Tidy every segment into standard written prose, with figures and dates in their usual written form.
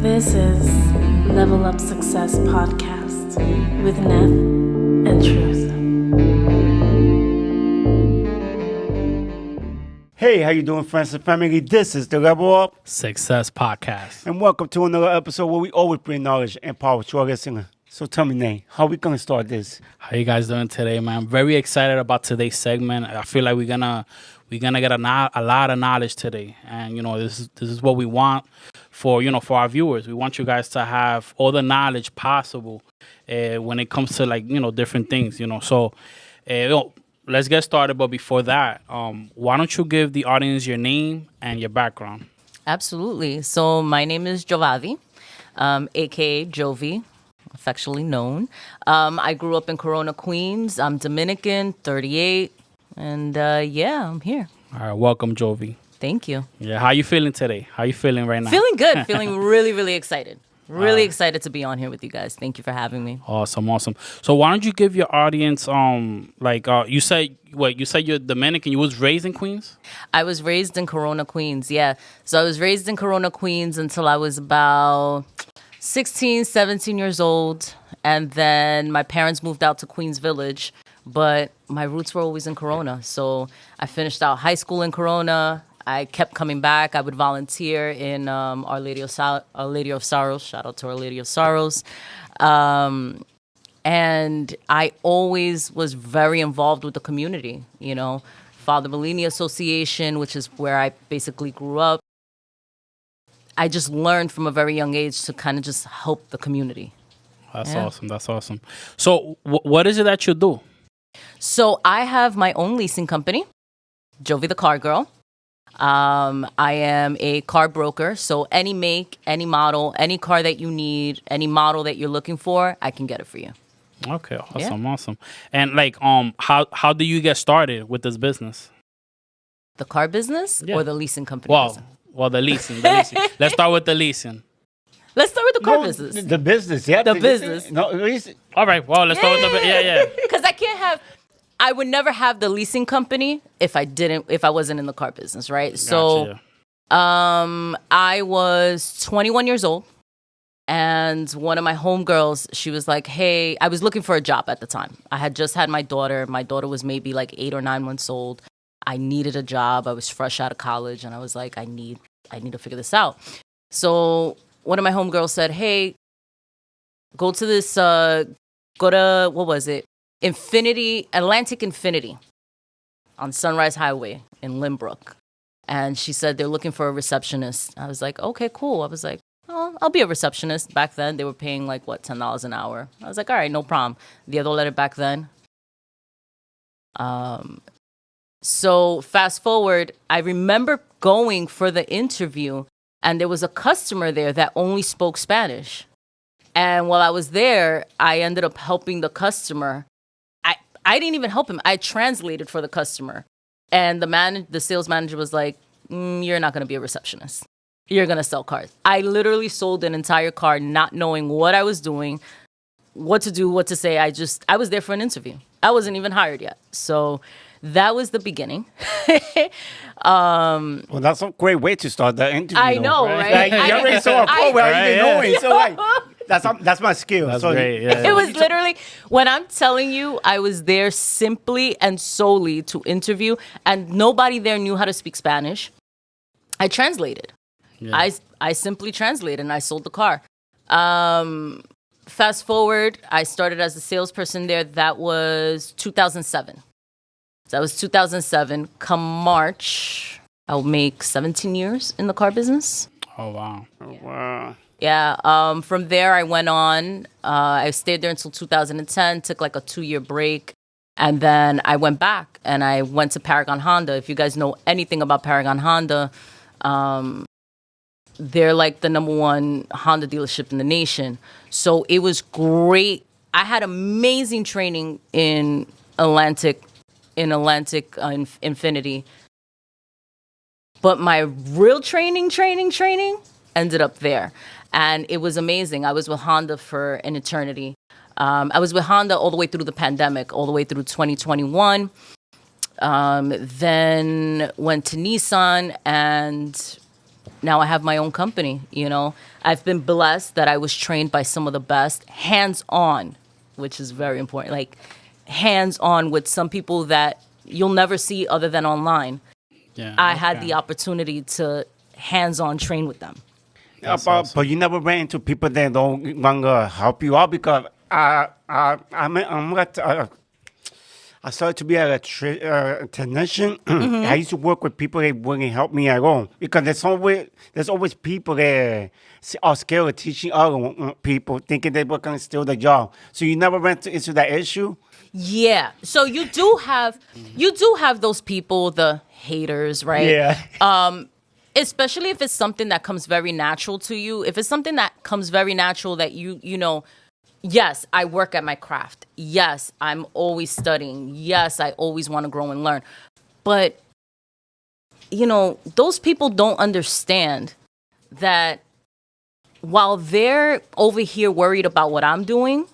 This is Level Up Success Podcast with Neth and Truth. Hey, how you doing, friends and family? This is the Level Up Success Podcast. and welcome to another episode where we always bring knowledge and power to our listener. So tell me, Nate, how we gonna start this? How you guys doing today, man? I'm very excited about today's segment. I feel like we're gonna get a lot of knowledge today, and this is what we want for our viewers. We want you guys to have all the knowledge possible when it comes to different things. So let's get started. But before that, why don't you give the audience your name and your background? Absolutely. So my name is Yovadys, a.k.a. Yovy, affectionately known. I grew up in Corona, Queens. I'm Dominican, 38, and I'm here. All right, welcome, Yovy. Thank you. Yeah, how you feeling today? How you feeling right now? Feeling good. Feeling really, really excited. Really excited to be on here with you guys. Thank you for having me. Awesome. So why don't you give your audience you said you're Dominican, you was raised in Queens? I was raised in Corona, Queens. Yeah. So I was raised in Corona, Queens until I was about 16, 17 years old. And then my parents moved out to Queens Village, but my roots were always in Corona. So I finished out high school in Corona. I kept coming back. I would volunteer in Our Lady of Sorrows. Shout out to Our Lady of Sorrows. And I always was very involved with the community, Father Bellini Association, which is where I basically grew up. I just learned from a very young age to kind of just help the community. That's awesome. So what is it that you do? So I have my own leasing company, Yovy the Car Girl. I am a car broker, so any make, any model, any car that you need, any model that you're looking for, I can get it for you. Okay, awesome. And how do you get started with this business? The car business or the leasing company business? Well, the leasing. Let's start with the leasing. Let's start with the car business. The business, yeah. The business. No, leasing. All right, well, let's start with the yeah. Because I would never have the leasing company if I wasn't in the car business, right? Gotcha, So, I was 21 years old, and one of my homegirls, she was like, "Hey," I was looking for a job at the time. I had just had my daughter. My daughter was maybe like 8 or 9 months old. I needed a job. I was fresh out of college, and I was like, I need to figure this out. So one of my homegirls said, "Hey, go to what was it? Atlantic Infinity on Sunrise Highway in Lynbrook." And she said they're looking for a receptionist. I was like, okay, cool. I was like, oh, I'll be a receptionist. Back then, they were paying $10 an hour. I was like, all right, no problem. The other letter back then. So fast forward, I remember going for the interview, and there was a customer there that only spoke Spanish. And while I was there, I ended up helping the customer. I didn't even help him. I translated for the customer. And the sales manager was like, you're not going to be a receptionist. You're going to sell cars. I literally sold an entire car not knowing what I was doing, what to do, what to say. I was there for an interview. I wasn't even hired yet. So that was the beginning. Well, that's a great way to start that interview. I know, right? Like, you already saw a call without even knowing. So that's my skill. That's so great. Yeah. It was literally, when I'm telling you, I was there simply and solely to interview, and nobody there knew how to speak Spanish. I translated. Yeah. I simply translated, and I sold the car. Fast forward, I started as a salesperson there. That was 2007. So that was 2007. Come March, I'll make 17 years in the car business. Oh, wow. Yeah. From there, I went on. I stayed there until 2010, took like a 2-year break. And then I went back and I went to Paragon Honda. If you guys know anything about Paragon Honda, they're like the _1 Honda dealership in the nation. So it was great. I had amazing training in Atlantic Infinity. But my real training ended up there. And it was amazing. I was with Honda for an eternity. I was with Honda all the way through the pandemic, all the way through 2021. Then went to Nissan, and now I have my own company. I've been blessed that I was trained by some of the best, hands-on, which is very important. Like hands-on with some people that you'll never see other than online. Yeah, I had the opportunity to hands-on train with them. But you never ran into people that don't want to help you out because I started to be a technician. I used to work with people that wouldn't help me at all because there's always people that are scared of teaching other people, thinking they were going to steal the job. So you never ran into that issue. Yeah. So you do have those people, the haters, right? Yeah. Especially if it's something that comes very natural to you. If it's something that comes very natural that you know, yes, I work at my craft. Yes, I'm always studying. Yes, I always want to grow and learn. But, those people don't understand that while they're over here worried about what I'm doing,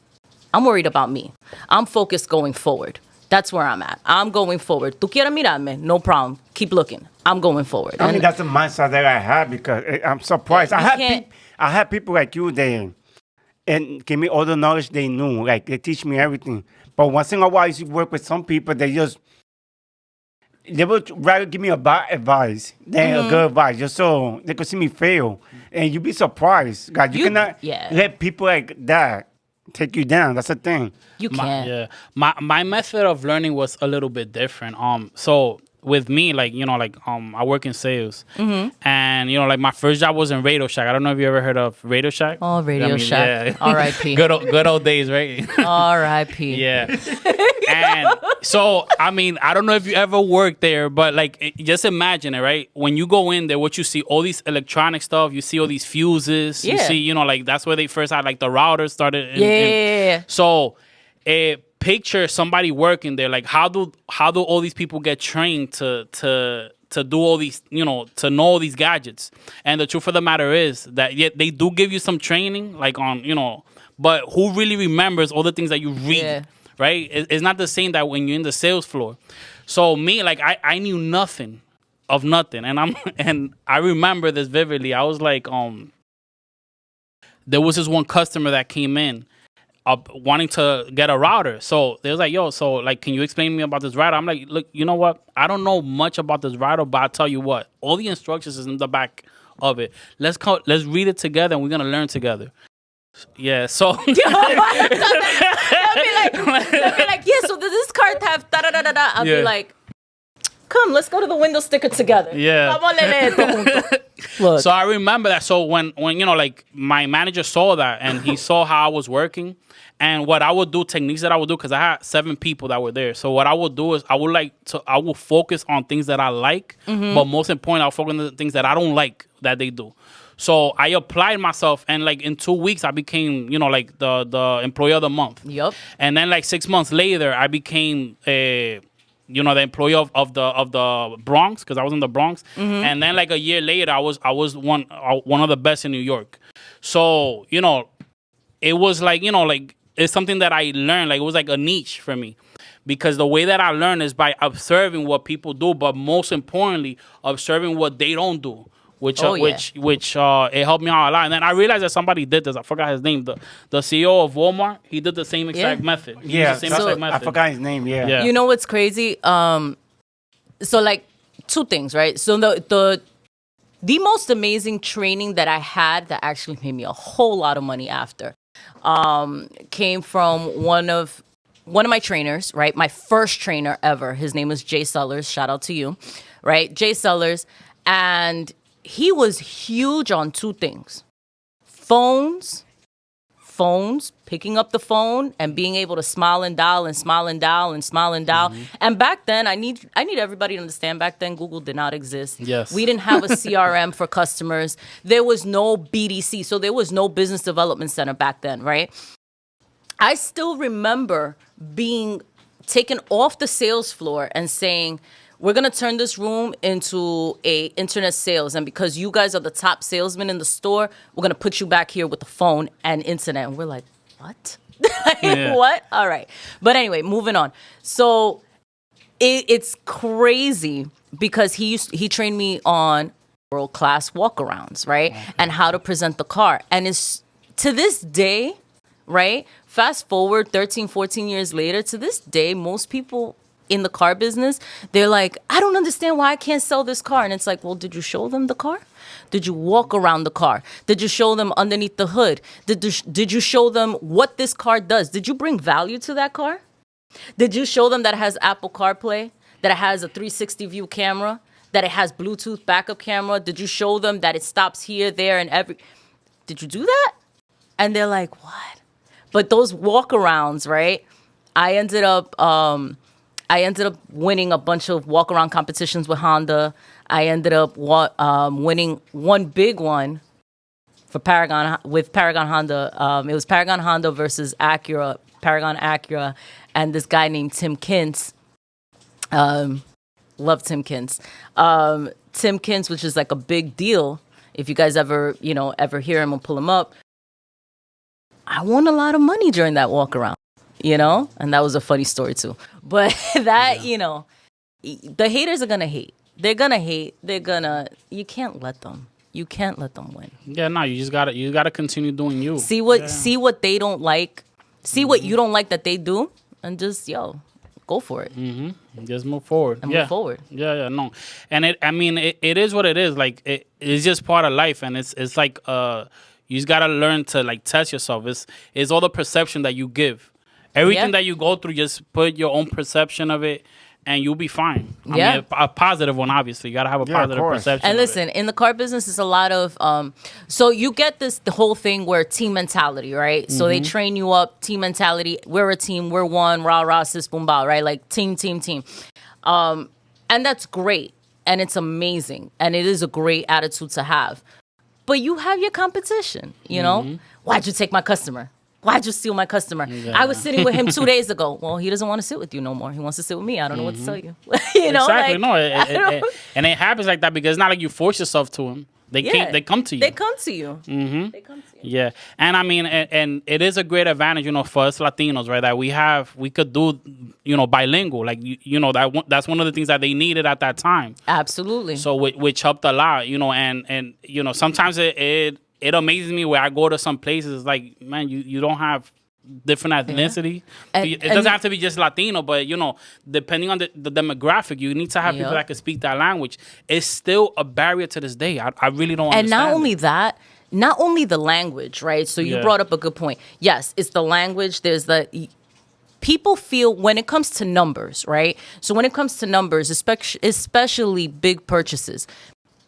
I'm worried about me. I'm focused going forward. That's where I'm at. I'm going forward. Tú quieres mirarme? No problem. Keep looking. I'm going forward. I mean, that's the mindset that I have because I'm surprised. I had people like you there and give me all the knowledge they knew. Like, they teach me everything. But once in a while, you work with some people, they would rather give me a bad advice than a good advice, just so they could see me fail. And you'd be surprised. God, you cannot let people like that take you down. That's the thing. You can't. My method of learning was a little bit different. So with me, I work in sales, and like my first job was in Radio Shack. I don't know if you ever heard of Radio Shack. Oh, Radio Shack. Yeah. R.I.P. good old days, right? R.I.P. Yeah. And so, I mean, I don't know if you ever worked there, but just imagine it, right? When you go in there, what you see, all these electronic stuff, you see all these fuses, you see, that's where they first had the routers started. So, picture somebody working there. Like, how do all these people get trained to do all these, to know all these gadgets? And the truth of the matter is that they do give you some training, but who really remembers all the things that you read? Yeah. Right? It's not the same that when you're in the sales floor. So me, I knew nothing of nothing. And I remember this vividly. I was like, there was this one customer that came in wanting to get a router. So they was like, yo, can you explain to me about this router? I'm like, look, you know what? I don't know much about this router, but I'll tell you what, all the instructions is in the back of it. Let's read it together and we're going to learn together. Yeah, so they'll be like, yeah, so does this card have da da da da da? I'll be like, come, let's go to the window sticker together. Yeah. Look. So I remember that. So when my manager saw that and he saw how I was working and what I would do, techniques that I would do, because I had 7 people that were there. So what I would do is I will focus on things that I like, but most importantly, I'll focus on the things that I don't like that they do. So I applied myself, and in 2 weeks I became, the employee of the month. Yep. And then 6 months later, I became the employee of the Bronx, because I was in the Bronx. And then a year later, I was one of the best in New York. So it was it's something that I learned. It was a niche for me. Because the way that I learn is by observing what people do, but most importantly, observing what they don't do. Which it helped me out a lot. And then I realized that somebody did this. I forgot his name. The CEO of Walmart, he did the same exact method. I forgot his name. Yeah. You know what's crazy? So 2 things, right? So the most amazing training that I had that actually made me a whole lot of money after came from one of my trainers, right? My first trainer ever. His name was Jay Sellers. Shout out to you, right? Jay Sellers. And he was huge on 2 things. Phones, picking up the phone and being able to smile and dial and smile and dial and smile and dial. And back then, I need everybody to understand, back then Google did not exist. Yes. We didn't have a CRM for customers. There was no BDC, so there was no business development center back then, right? I still remember being taken off the sales floor and saying, we're going to turn this room into a internet sales. And because you guys are the top salesmen in the store, we're going to put you back here with the phone and internet. And we're like, what? What? All right. But anyway, moving on. So it's crazy because he trained me on world-class walkarounds, right? Okay. And how to present the car. And it's to this day, right? Fast forward 13, 14 years later, to this day, most people in the car business, they're like, I don't understand why I can't sell this car. And it's like, well, did you show them the car? Did you walk around the car? Did you show them underneath the hood? Did you show them what this car does? Did you bring value to that car? Did you show them that it has Apple CarPlay, that it has a 360 view camera, that it has Bluetooth backup camera? Did you show them that it stops here, there, and every... Did you do that? And they're like, what? But those walkarounds, right? I ended up winning a bunch of walk-around competitions with Honda. I ended up winning one big one for Paragon Honda. It was Paragon Honda versus Paragon Acura, and this guy named Tim Kintz. Love Tim Kintz. Tim Kintz, which is like a big deal. If you guys ever hear him or pull him up, I won a lot of money during that walk-around. And that was a funny story too. But that, the haters are gonna hate. They're gonna hate. You can't let them. You can't let them win. Yeah, no, you gotta continue doing you. See what they don't like. See what you don't like that they do, and just go for it. Mm-hmm. Just move forward. Move forward. Yeah, no. And it is what it is. Like it's just part of life, and it's like you just gotta learn to like test yourself. It's all the perception that you give. Everything that you go through, just put your own perception of it, and you'll be fine. I mean, a positive one, obviously. You got to have a positive perception. And listen, in the car business, it's a lot of... so you get the whole thing where team mentality, right? So they train you up, team mentality. We're a team. We're one. Rah, rah, sis, boom, bow, right? Like team. And that's great. And it's amazing. And it is a great attitude to have. But you have your competition, you know? Why'd you take my customer? Why'd you steal my customer? Yeah. I was sitting with him 2 days ago. Well, he doesn't want to sit with you no more. He wants to sit with me. I don't know what to tell you. Exactly. And it happens like that because it's not like you force yourself to him. They come to you. They come to you. Mm-hmm. They come to you. Yeah. And I mean, and it is a great advantage, for us Latinos, right? That we could do, bilingual. Like, that's one of the things that they needed at that time. Absolutely. So which helped a lot, and sometimes it amazes me where I go to some places, like, man, you don't have different ethnicity. Yeah. It doesn't have to be just Latino, but, depending on the demographic, you need to have people that can speak that language. It's still a barrier to this day. I really don't understand. And not only that, not only the language, right? So you brought up a good point. Yes, it's the language. There's people feel when it comes to numbers, right? So when it comes to numbers, especially big purchases,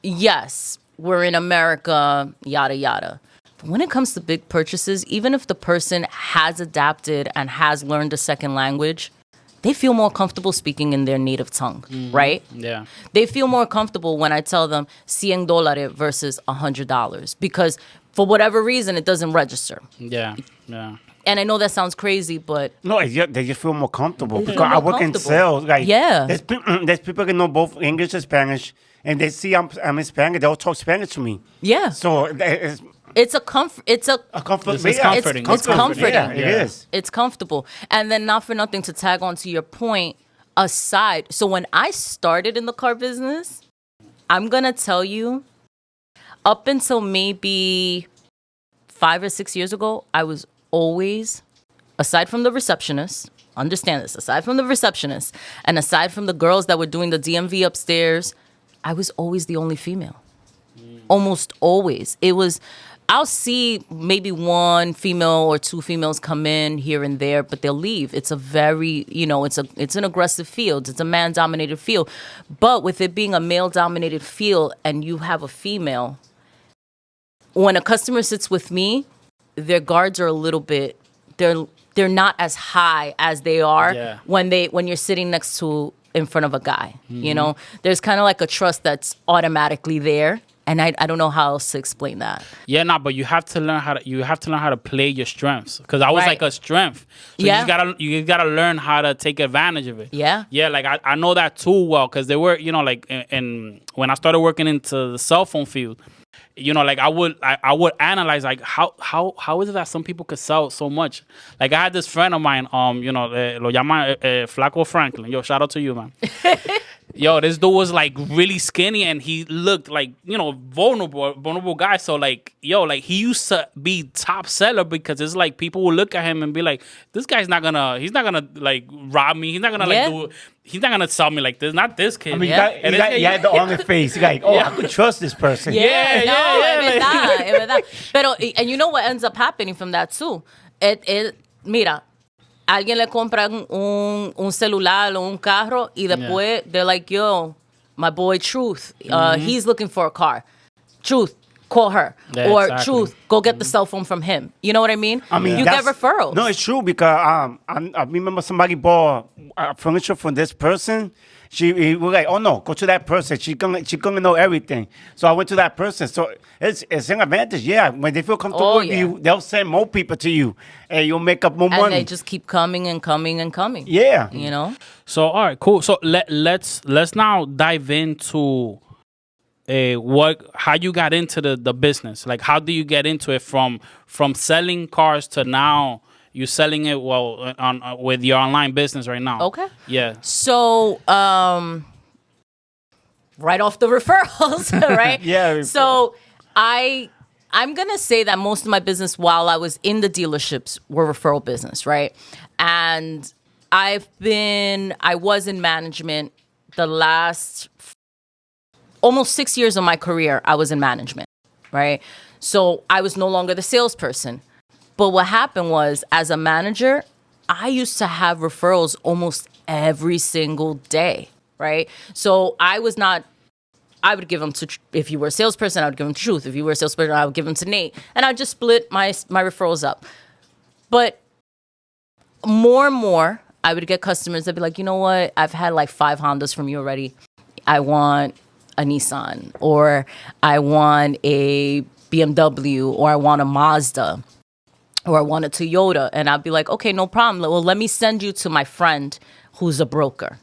yes, we're in America, yada, yada. But when it comes to big purchases, even if the person has adapted and has learned a second language, they feel more comfortable speaking in their native tongue, right? Yeah. They feel more comfortable when I tell them $100 versus $100 because for whatever reason, it doesn't register. Yeah. And I know that sounds crazy, but... No, they just feel more comfortable. Because I work in sales. Like, there's people that know both English and Spanish. And they see I'm Hispanic, they'll talk Spanish to me. Yeah. So it's a comfort. It's comforting. It's comforting. Yeah, it is. It's comfortable. And then not for nothing to tag on to your point, aside. So when I started in the car business, I'm going to tell you, up until maybe 5 or 6 years ago, I was always, aside from the receptionist, understand this, aside from the receptionist, and aside from the girls that were doing the DMV upstairs, I was always the only female. Almost always. I'll see maybe one female or two females come in here and there, but they'll leave. It's a very, it's an aggressive field. It's a man-dominated field. But with it being a male-dominated field and you have a female, when a customer sits with me, their guards are a little bit, they're not as high as they are when you're sitting next to in front of a guy. There's kind of like a trust that's automatically there, and I don't know how else to explain that. But you have to learn how to play your strengths, because I was like a strength. So you gotta learn how to take advantage of it. Like I know that too well, because they were and when I started working into the cell phone field, like I would analyze like how is it that some people could sell so much. Like I had this friend of mine, lo llaman Flaco Franklin. Yo, shout out to you, man. Yo, this dude was like really skinny and he looked like, vulnerable guy. So like, yo, like he used to be top seller because it's like people will look at him and be like, this guy's he's not gonna like rob me. He's not gonna he's not gonna sell me like this. Not this kid. I mean, he had the honest face. He's like, I could trust this person. Es verdad. Pero, and you know what ends up happening from that too? Mira, alguien le compra un celular o un carro y después they're like, yo, my boy Truth, he's looking for a car. Truth, call her. Or exactly. Truth, go get the cell phone from him. You know what I mean? You get referrals. No, it's true because I remember somebody bought furniture from this person. He was like, oh no, go to that person. She gonna know everything. So I went to that person. So it's an advantage. Yeah, when they feel comfortable with you, they'll send more people to you, and you'll make up more money. And they just keep coming and coming and coming. Yeah, you know. So all right, cool. So let's now dive into how you got into the business. Like, how do you get into it from selling cars to now? You're selling it with your online business right now. Okay. Yeah. So, right off the referrals, right? Yeah. So, I'm going to say that most of my business while I was in the dealerships were referral business, right? And I was in management the last almost 6 years of my career. I was in management, right? So, I was no longer the salesperson. But what happened was, as a manager, I used to have referrals almost every single day, right? So I would give them to, if you were a salesperson, I would give them to Truth. If you were a salesperson, I would give them to Nate. And I'd just split my referrals up. But more and more, I would get customers that'd be like, you know what? I've had like 5 Hondas from you already. I want a Nissan, or I want a BMW, or I want a Mazda, or I want a Toyota. And I'd be like, okay, no problem. Well, let me send you to my friend who's a broker.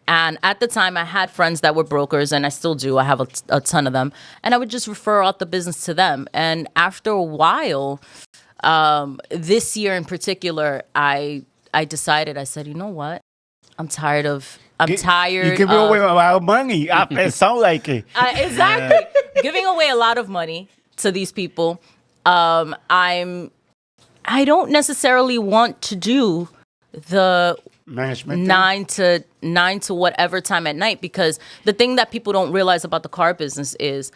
And at the time, I had friends that were brokers, and I still do. I have a ton of them. And I would just refer out the business to them. And after a while, this year in particular, I decided, I said, you know what? I'm tired. You give away a lot of money. It sounds like it. Exactly. Giving away a lot of money to these people. I don't necessarily want to do the management 9 to whatever time at night, because the thing that people don't realize about the car business is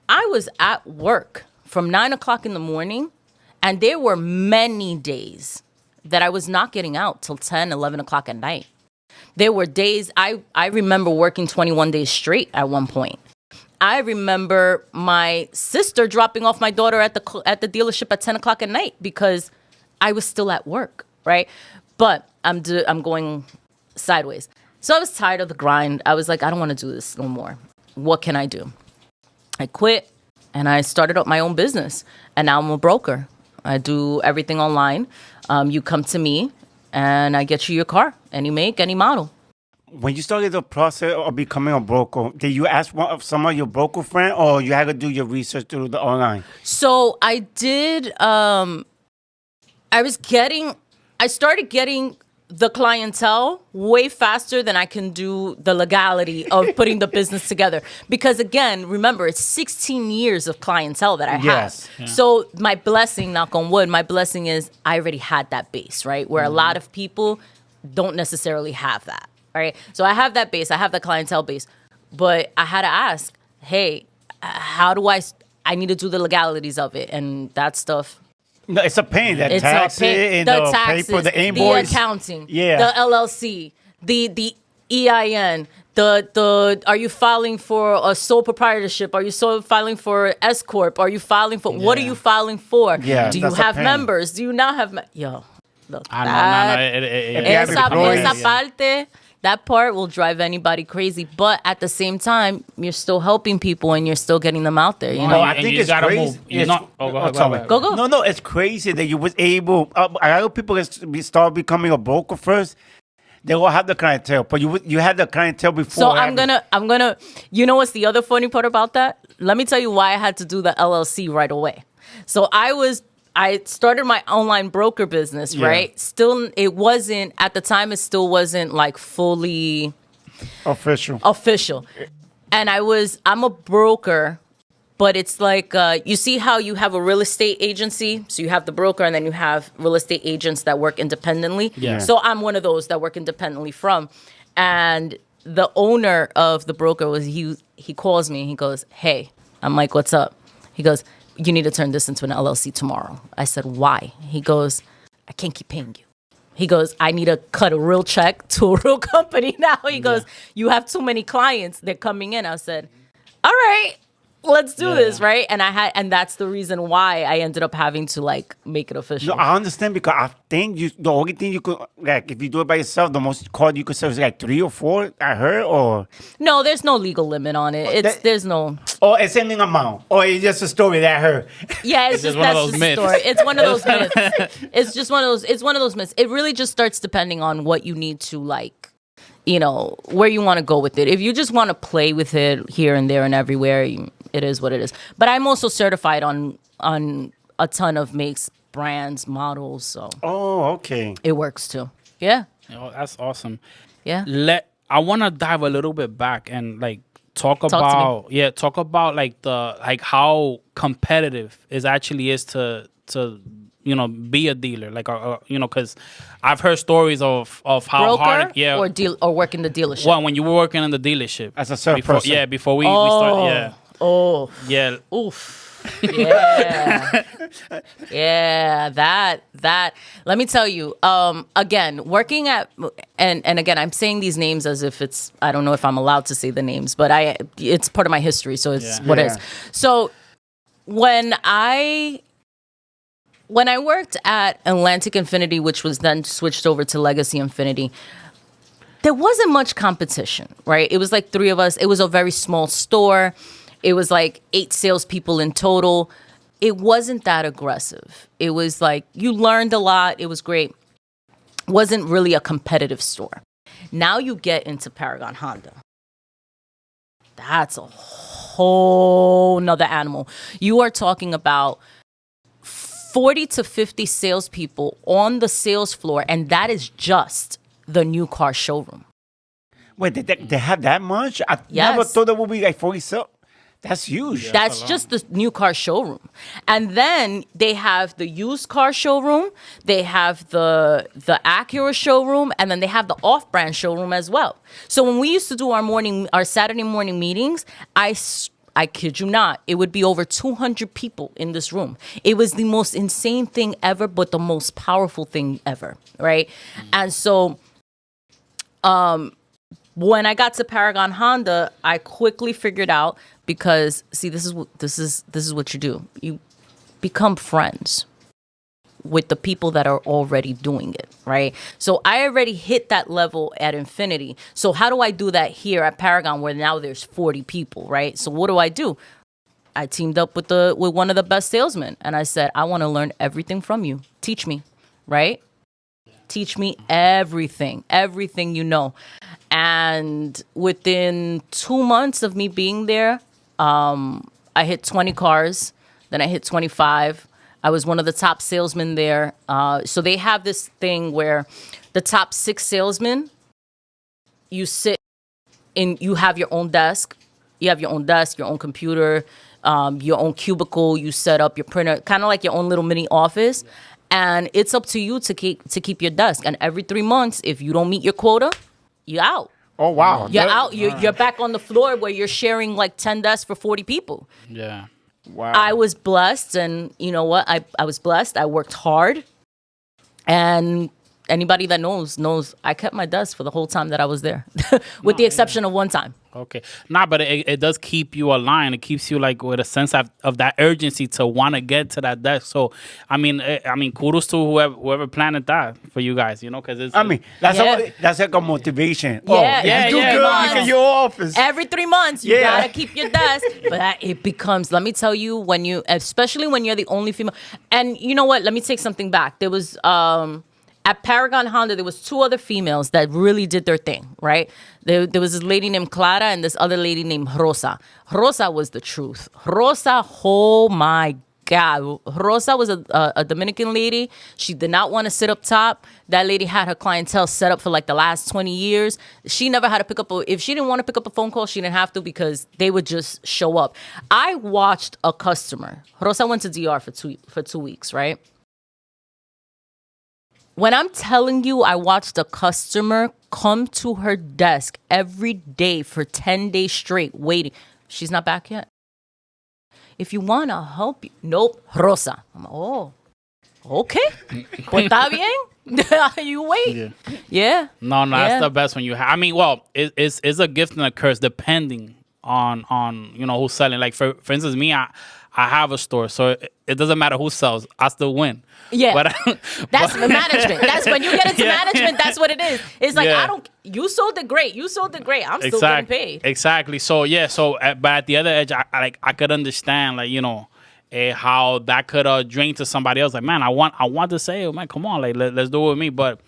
I was at work from 9 o'clock in the morning, and there were many days that I was not getting out till 10, 11 o'clock at night. There were days, I remember working 21 days straight at one point. I remember my sister dropping off my daughter at the dealership at 10 o'clock at night because I was still at work, right? But I'm going sideways. So I was tired of the grind. I was like, I don't want to do this no more. What can I do? I quit, and I started up my own business, and now I'm a broker. I do everything online. You come to me, and I get you your car, any make, any model. When you started the process of becoming a broker, did you ask some of your broker friends, or you had to do your research through the online? So I did. I started getting the clientele way faster than I can do the legality of putting the business together. Because again, remember, it's 16 years of clientele that I have. Yes. Yeah. So my blessing, knock on wood, my blessing is I already had that base, right? Where a lot of people don't necessarily have that. Right. So I have that base. I have the clientele base. But I had to ask, hey, how do I need to do the legalities of it and that stuff. No, it's a pain. The taxes, the taxes, paper, the invoice, the accounting, yeah, the LLC, the EIN, the are you filing for a sole proprietorship? Are you filing for S corp? Are you filing for what are you filing for? Yeah, do you have members? Do you not have esa parte. That part will drive anybody crazy, but at the same time, you're still helping people and you're still getting them out there. You know, I think it's crazy. Go. No, it's crazy that you was able. A lot of people start becoming a broker first. They will have the clientele, but you had the clientele before. So I'm gonna. You know what's the other funny part about that? Let me tell you why I had to do the LLC right away. So I started my online broker business, right? Still, it wasn't, at the time, it still wasn't like fully Official. And I'm a broker, but it's like, you see how you have a real estate agency? So you have the broker and then you have real estate agents that work independently. Yeah. So I'm one of those that work independently from. And the owner of the broker he calls me. He goes, hey. I'm like, what's up? He goes, you need to turn this into an LLC tomorrow. I said, why? He goes, I can't keep paying you. He goes, I need to cut a real check to a real company now. He goes, you have too many clients. They're coming in. I said, all right, let's do this, right? And that's the reason why I ended up having to like make it official. No, I understand because I think the only thing you could, like, if you do it by yourself, the most card you could sell is like 3 or 4. I heard, or No, there's no legal limit on it. There's no. or it's any amount, or it's just a story that I heard. Yeah, it's just one of that's those just myths. a story. It's one of those myths. It's just one of those. It's one of those myths. It really just starts depending on what you need to like. You know, where you want to go with it. If you just want to play with it here and there and everywhere, it is what it is. But I'm also certified on a ton of makes, brands, models, so Oh, okay. it works too. Yeah, Oh, that's awesome. yeah. I want to dive a little bit back and like talk to about like how competitive it actually is to be a dealer, like because I've heard stories of how Broker hard or work in the dealership. well, when you were working in the dealership As a salesperson. before we start Oh, yeah oof. Yeah. Yeah, that let me tell you, again, working at and again, I'm saying these names as if it's, I don't know if I'm allowed to say the names, but it's part of my history, so it's what it is. So when I worked at Atlantic Infinity, which was then switched over to Legacy Infinity, there wasn't much competition, right? It was like 3 of us. It was a very small store. It was like 8 salespeople in total. It wasn't that aggressive. It was like you learned a lot. It was great. Wasn't really a competitive store. Now you get into Paragon Honda. That's a whole nother animal. You are talking about 40 to 50 salespeople on the sales floor, and that is just the new car showroom. Wait, they have that much? I never Yes. thought there would be like 40 sales. That's huge. That's just the new car showroom. And then they have the used car showroom, they have the Acura showroom, and then they have the off-brand showroom as well. So when we used to do our Saturday morning meetings, I kid you not, it would be over 200 people in this room. It was the most insane thing ever, but the most powerful thing ever, right? And so when I got to Paragon Honda, I quickly figured out, because see, this is what you do. You become friends with the people that are already doing it, right? So I already hit that level at Infinity. So how do I do that here at Paragon, where now there's 40 people, right? So what do? I teamed up with one of the best salesmen, and I said, I want to learn everything from you. Teach me, right? Teach me everything you know. And within 2 months of me being there, I hit 20 cars. Then I hit 25. I was one of the top salesmen there. So they have this thing where the top 6 salesmen, you sit in, you have your own desk. You have your own desk, your own computer, your own cubicle. You set up your printer, kind of like your own little mini office. And it's up to you to keep your desk. And every 3 months, if you don't meet your quota, you're out. Oh, wow. You're out. You're back on the floor where you're sharing like 10 desks for 40 people. yeah. Wow. I was blessed, and you know what? I was blessed. I worked hard, and anybody that knows I kept my desk for the whole time that I was there, with the exception of one time. Okay. But it does keep you aligned. It keeps you like with a sense of that urgency to want to get to that desk. So, I mean, kudos to whoever planned that for you guys, because it's... that's like a motivation. Yeah, you do yeah. good, you get your office. Every 3 months, you gotta keep your desk. But it becomes, let me tell you, especially when you're the only female. And you know what? Let me take something back. There was... at Paragon Honda, there was 2 other females that really did their thing, right? There was this lady named Clara and this other lady named Rosa. Rosa was the truth. Rosa, oh my God, Rosa was a Dominican lady. She did not want to sit up top. That lady had her clientele set up for like the last 20 years. She never had to pick up if she didn't want to pick up a phone call, she didn't have to because they would just show up. I watched a customer. Rosa went to DR for 2 weeks, right? When I'm telling you, I watched a customer come to her desk every day for 10 days straight waiting. She's not back yet. If you want to help you. Nope, Rosa. I'm like, oh, okay. Pues está bien. You wait. Yeah. No, that's the best one you have. I mean, well, it's a gift and a curse depending on who's selling. Like for instance, me, I have a store, so it doesn't matter who sells. I still win. Yeah, but, that's the management. That's when you get into management. That's what it is. It's like you sold it great. You sold it great. I'm still getting paid. Exactly. So but at the other edge, I could understand how that could drain to somebody else. Like, man, I want to say, man, come on, like let's do it with me. But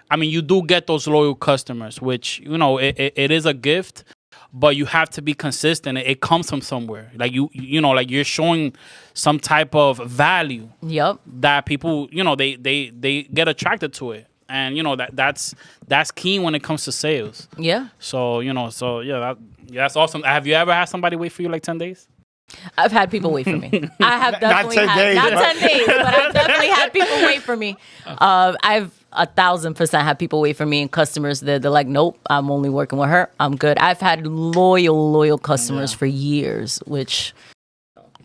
I mean, you do get those loyal customers, which it is a gift. But you have to be consistent. It comes from somewhere. Like like you're showing some type of value. Yep. That people, they get attracted to it, and that's key when it comes to sales. Yeah. So that's awesome. Have you ever had somebody wait for you like 10 days? I've had people wait for me. I have definitely not 10 days, but I've definitely had people wait for me. I've 1,000% had people wait for me, and customers they're like, nope, I'm only working with her. I'm good. I've had loyal customers for years, which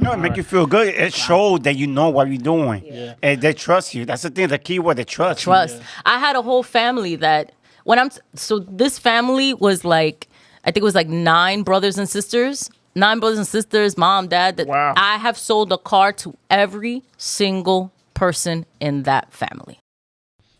it make you feel good. It shows that you know what you're doing, and they trust you. That's the thing. The key word, they trust. Trust. Yeah. I had a whole family that this family was like, I think it was like 9 brothers and sisters. 9 brothers and sisters, mom, dad. Wow. I have sold a car to every single person in that family.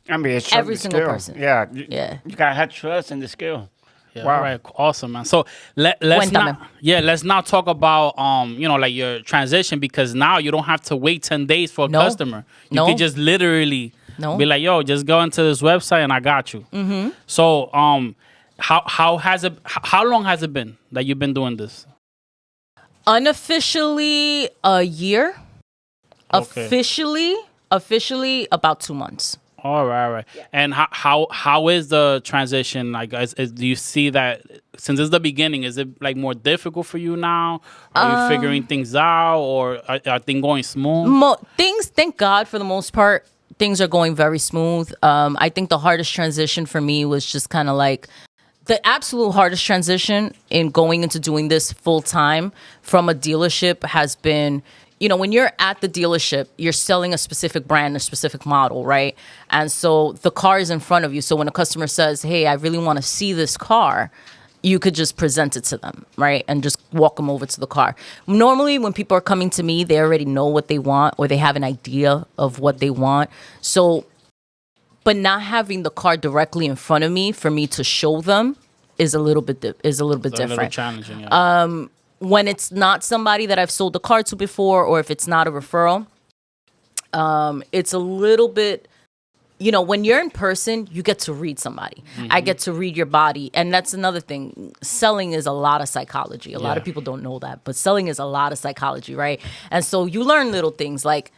I mean, it's every single person. Yeah. You gotta have trust in the skill. Yeah, wow. All right, awesome, man. So let's not talk about like your transition, because now you don't have to wait 10 days for a customer. You can just literally be like, yo, just go into this website and I got you. Mm-hmm. So how long has it been that you've been doing this? Unofficially a year. Okay. Officially about 2 months. All right. Yeah. And how is the transition? Like, do you see that since it's the beginning, is it like more difficult for you now? Are you figuring things out, or are things going smooth? Thank God, for the most part, things are going very smooth. I think the hardest transition for me was just kind of like the absolute hardest transition in going into doing this full time from a dealership has been, when you're at the dealership, you're selling a specific brand, a specific model, right? And so the car is in front of you. So when a customer says, hey, I really want to see this car, you could just present it to them, right? And just walk them over to the car. Normally, when people are coming to me, they already know what they want, or they have an idea of what they want. So, but not having the car directly in front of me for me to show them is a little bit different. A little challenging. Yeah. When it's not somebody that I've sold the car to before, or if it's not a referral, it's a little bit, when you're in person, you get to read somebody. Mm-hmm. I get to read your body. And that's another thing. Selling is a lot of psychology. A lot of people don't know that, but selling is a lot of psychology, right? And so you learn little things like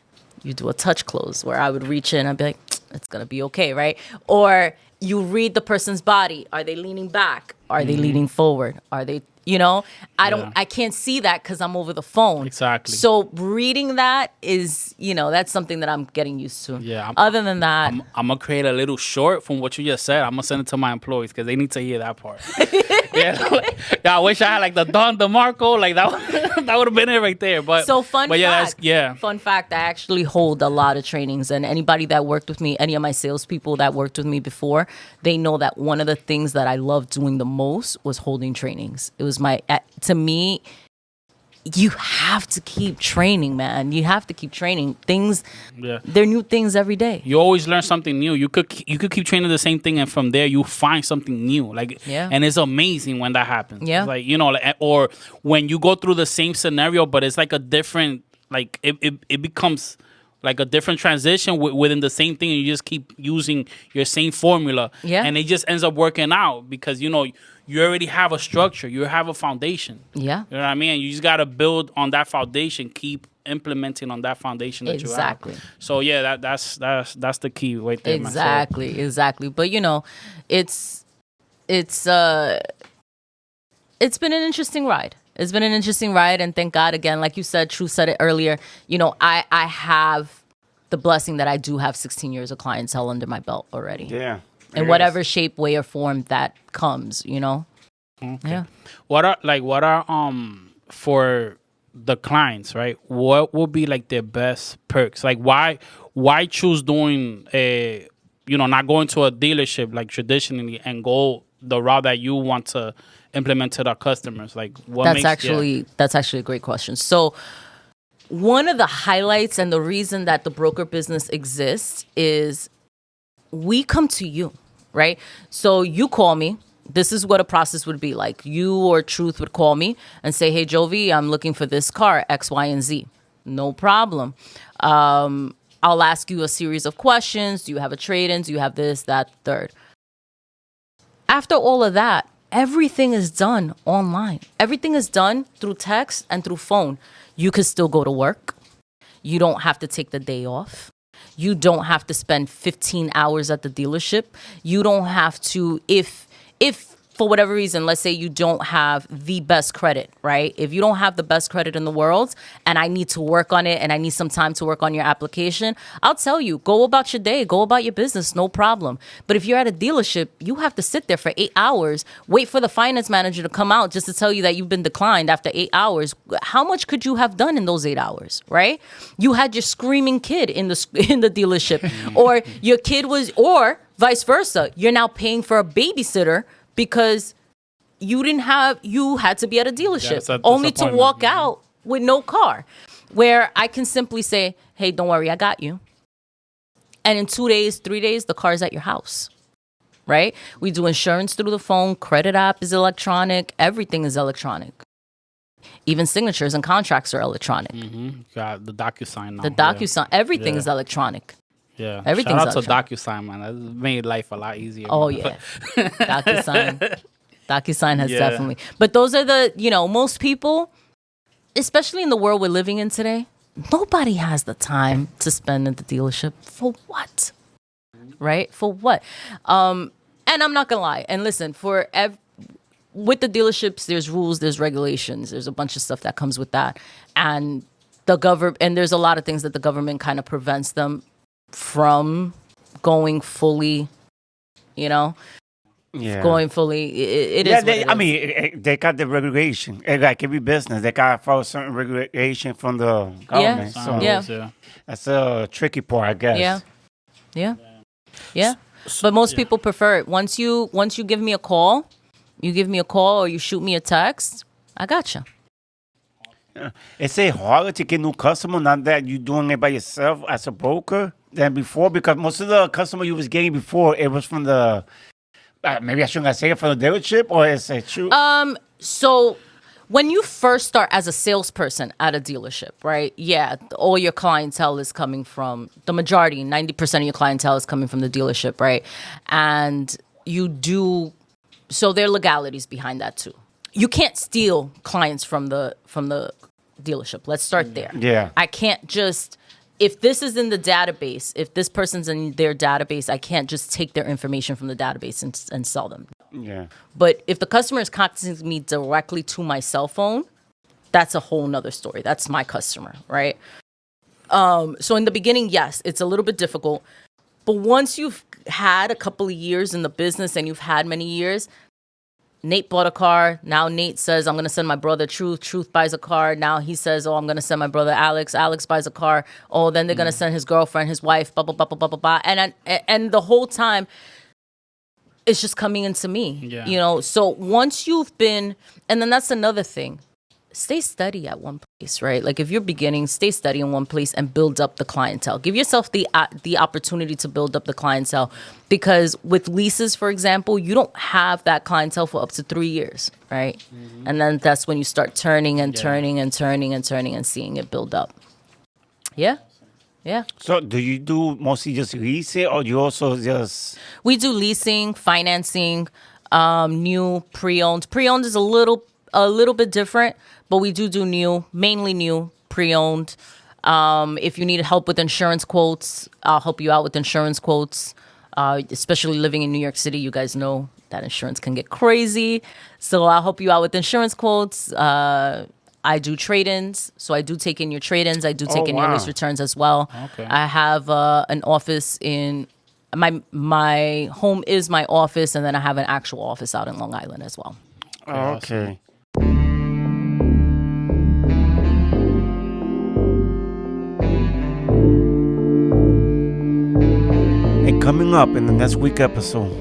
you do a touch close where I would reach in and be like, it's going to be okay, right? Or you read the person's body. Are they leaning back? Are they leaning forward? Are they, I can't see that because I'm over the phone. Exactly. So reading that is, that's something that I'm getting used to. Yeah. Other than that, I'm going to create a little short from what you just said. I'm going to send it to my employees because they need to hear that part. I wish I had like the Don DeMarco, like that would have been it right there. But fun fact, I actually hold a lot of trainings, and anybody that worked with me, any of my salespeople that worked with me before, they know that one of the things that I loved doing the most was holding trainings. It was to me, you have to keep training, man. You have to keep training. Things, they're new things every day. You always learn something new. You could keep training the same thing, and from there you find something new. And it's amazing when that happens. Yeah. Or when you go through the same scenario, but it's like a different, like it becomes like a different transition within the same thing, and you just keep using your same formula. Yeah. And it just ends up working out because you you already have a structure. You have a foundation. Yeah. You know what I mean? You just got to build on that foundation, keep implementing on that foundation that Exactly. you have. So yeah, that's the key right there. Man. So, Exactly. But it's been an interesting ride. It's been an interesting ride, and thank God again, like you said, Truth said it earlier. I have the blessing that I do have 16 years of clientele under my belt already. Yeah. In whatever shape, way, or form that comes, Okay. Yeah. What are for the clients, right? What would be like their best perks? Like why choose doing not going to a dealership like traditionally and go the route that you want to implement to the customers? Like That's actually a great question. So one of the highlights and the reason that the broker business exists is we come to you, right? So you call me. This is what a process would be like. You or Truth would call me and say, hey, Yovy, I'm looking for this car, X, Y, and Z. No problem. I'll ask you a series of questions. Do you have a trade-in? Do you have this, that, third? After all of that, everything is done online. Everything is done through text and through phone. You can still go to work. You don't have to take the day off. You don't have to spend 15 hours at the dealership. You don't have to, if for whatever reason, let's say you don't have the best credit, right? If you don't have the best credit in the world and I need to work on it and I need some time to work on your application, I'll tell you, go about your day, go about your business, no problem. But if you're at a dealership, you have to sit there for 8 hours, wait for the finance manager to come out just to tell you that you've been declined after 8 hours. How much could you have done in those 8 hours, right? You had your screaming kid in the dealership or your kid was, or vice versa. You're now paying for a babysitter because you had to be at a dealership only to walk out with no car, where I can simply say, hey, don't worry, I got you. And in 2 days, 3 days, the car's at your house, right? We do insurance through the phone. Credit app is electronic. Everything is electronic. Even signatures and contracts are electronic. Got the DocuSign now. The DocuSign, everything is electronic. Yeah, everything's shout out to DocuSign, man. That made life a lot easier. Oh yeah, DocuSign has definitely. But those are most people, especially in the world we're living in today, nobody has the time to spend at the dealership. For what? Right? For what? And I'm not gonna lie. And listen, with the dealerships, there's rules, there's regulations, there's a bunch of stuff that comes with that, and there's a lot of things that the government kind of prevents them from going fully, going fully. It is. They got the regulation. Like every business, they got to follow certain regulation from the government. So that's a tricky part, I guess. Yeah. But most people prefer it. Once you give me a call, or you shoot me a text, I gotcha. It's harder to get new customer now that you're doing it by yourself as a broker than before, because most of the customer you was getting before, it was from the maybe I shouldn't say it from the dealership, or is it true? So when you first start as a salesperson at a dealership, right? Yeah, all your clientele is coming from the majority, 90% of your clientele is coming from the dealership, right? And so there are legalities behind that too. You can't steal clients from the dealership. Let's start there. Yeah. I can't just, if this is in the database, if this person's in their database, I can't just take their information from the database and sell them. Yeah. But if the customer is contacting me directly to my cell phone, that's a whole nother story. That's my customer, right? So in the beginning, yes, it's a little bit difficult. But once you've had a couple of years in the business and you've had many years, Nate bought a car. Now Nate says, I'm going to send my brother Truth. Truth buys a car. Now he says, oh, I'm going to send my brother Alex. Alex buys a car. Oh, then they're going to send his girlfriend, his wife, blah, blah, blah, blah, blah, blah, blah. And the whole time, it's just coming into me, So once you've been, and then that's another thing. Stay steady at one place, right? Like if you're beginning, stay steady in one place and build up the clientele. Give yourself the opportunity to build up the clientele, because with leases, for example, you don't have that clientele for up to 3 years, right? Mm-hmm. And then that's when you start turning and turning and turning and turning and seeing it build up. Yeah. So do you do mostly just leasing, or you also just... We do leasing, financing, New, pre-owned. Pre-owned is a little bit different, but we do new, mainly new, pre-owned. If you need help with insurance quotes, I'll help you out with insurance quotes. Especially living in New York City, you guys know that insurance can get crazy. So I'll help you out with insurance quotes. I do trade-ins, so I do take in your trade-ins. I do take in your lease returns as well. Okay. I have an office in my home is my office, and then I have an actual office out in Long Island as well. Okay. And coming up in the next week episode.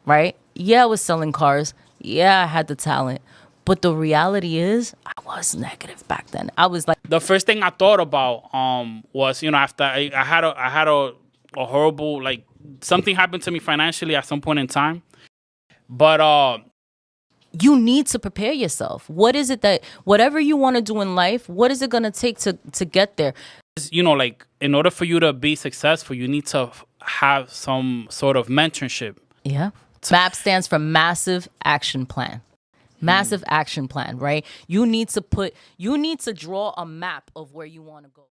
Right? Yeah, I was selling cars. Yeah, I had the talent. But the reality is, I was negative back then. I was like, The first thing I thought about was, after I had a horrible, like, something happened to me financially at some point in time. But you need to prepare yourself. What is it that, whatever you want to do in life, what is it going to take to get there? like, in order for you to be successful, you need to have some sort of mentorship. Yeah. MAP stands for Massive Action Plan. Massive action plan, right? You need to draw a map of where you want to go.